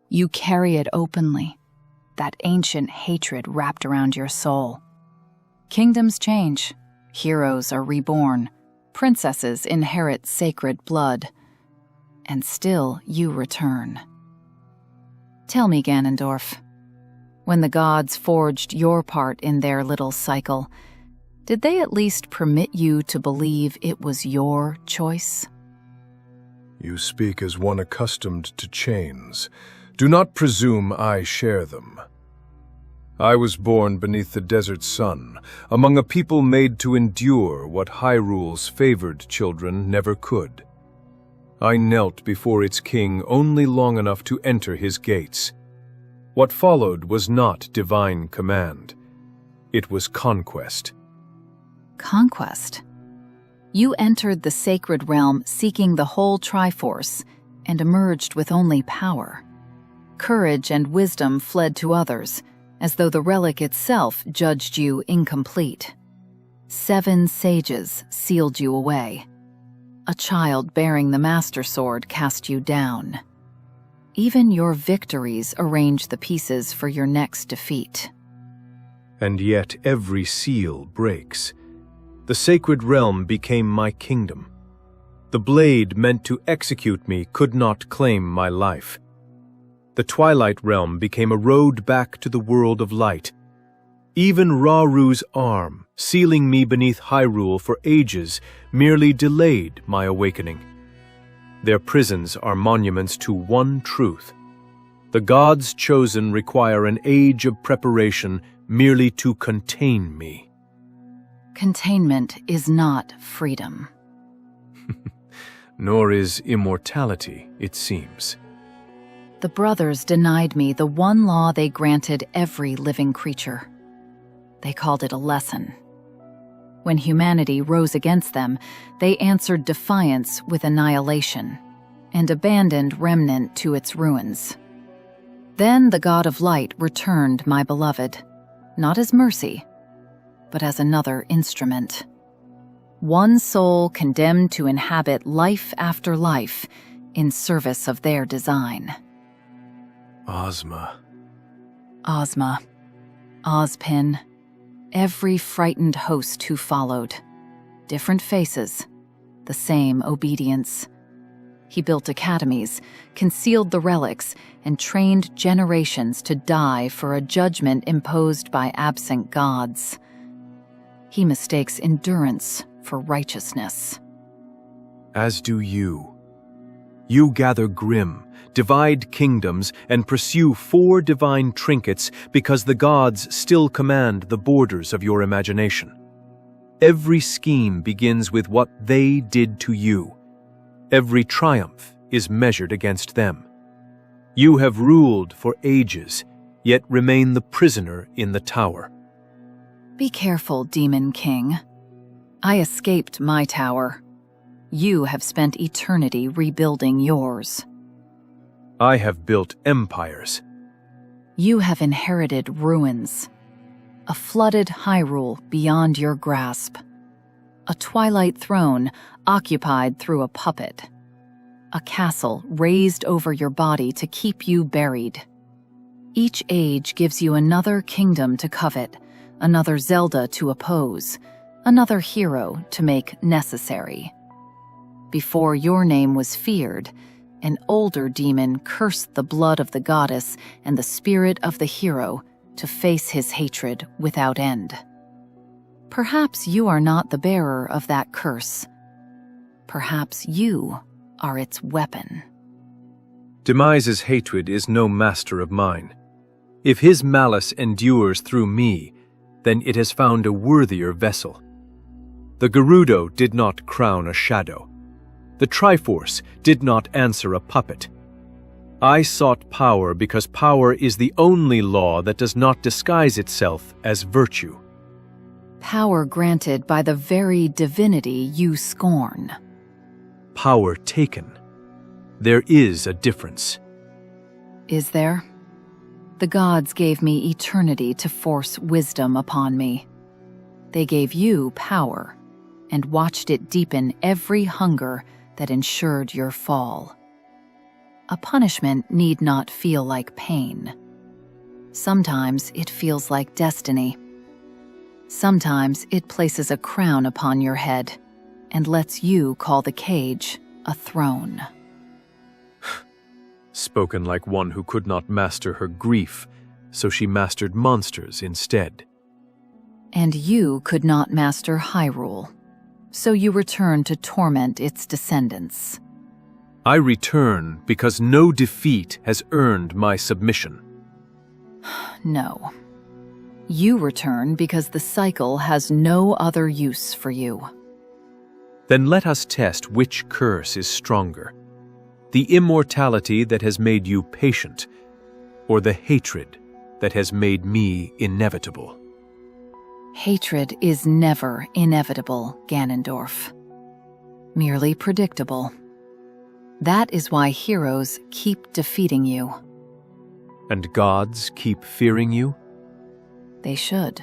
You carry it openly, that ancient hatred wrapped around your soul. Kingdoms change, heroes are reborn, princesses inherit sacred blood, and still you return. Tell me, Ganondorf, when the gods forged your part in their little cycle, did they at least permit you to believe it was your choice? You speak as one accustomed to chains. Do not presume I share them. I was born beneath the desert sun, among a people made to endure what Hyrule's favored children never could. I knelt before its king only long enough to enter his gates. What followed was not divine command. It was conquest. Conquest? You entered the sacred realm seeking the whole Triforce and emerged with only power. Courage and wisdom fled to others, as though the relic itself judged you incomplete. 7 sages sealed you away. A child bearing the Master Sword cast you down. Even your victories arranged the pieces for your next defeat. And yet every seal breaks. The sacred realm became my kingdom. The blade meant to execute me could not claim my life. The Twilight Realm became a road back to the world of light. Even Raru's arm, sealing me beneath Hyrule for ages, merely delayed my awakening. Their prisons are monuments to one truth. The gods chosen require an age of preparation merely to contain me. Containment is not freedom. Nor is immortality, it seems. The brothers denied me the one law they granted every living creature. They called it a lesson. When humanity rose against them, they answered defiance with annihilation and abandoned Remnant to its ruins. Then the God of Light returned my beloved, not as mercy, but as another instrument. One soul condemned to inhabit life after life in service of their design. Ozma. Ozma. Ozpin. Every frightened host who followed. Different faces. The same obedience. He built academies, concealed the relics, and trained generations to die for a judgment imposed by absent gods. He mistakes endurance for righteousness. As do you. You gather Grimm, divide kingdoms, and pursue 4 divine trinkets because the gods still command the borders of your imagination. Every scheme begins with what they did to you. Every triumph is measured against them. You have ruled for ages, yet remain the prisoner in the tower. Be careful, Demon King. I escaped my tower. You have spent eternity rebuilding yours. I have built empires. You have inherited ruins. A flooded Hyrule beyond your grasp. A twilight throne occupied through a puppet. A castle raised over your body to keep you buried. Each age gives you another kingdom to covet, another Zelda to oppose, another hero to make necessary. Before your name was feared, an older demon cursed the blood of the goddess and the spirit of the hero to face his hatred without end. Perhaps you are not the bearer of that curse. Perhaps you are its weapon. Demise's hatred is no master of mine. If his malice endures through me, then it has found a worthier vessel. The Gerudo did not crown a shadow. The Triforce did not answer a puppet. I sought power because power is the only law that does not disguise itself as virtue. Power granted by the very divinity you scorn. Power taken. There is a difference. Is there? The gods gave me eternity to force wisdom upon me. They gave you power and watched it deepen every hunger that ensured your fall. A punishment need not feel like pain. Sometimes it feels like destiny. Sometimes it places a crown upon your head and lets you call the cage a throne. Spoken like one who could not master her grief, so she mastered monsters instead. And you could not master Hyrule, so you return to torment its descendants. I return because no defeat has earned my submission. No. You return because the cycle has no other use for you. Then let us test which curse is stronger. The immortality that has made you patient, or the hatred that has made me inevitable. Hatred is never inevitable, Ganondorf. Merely predictable. That is why heroes keep defeating you. And gods keep fearing you? They should.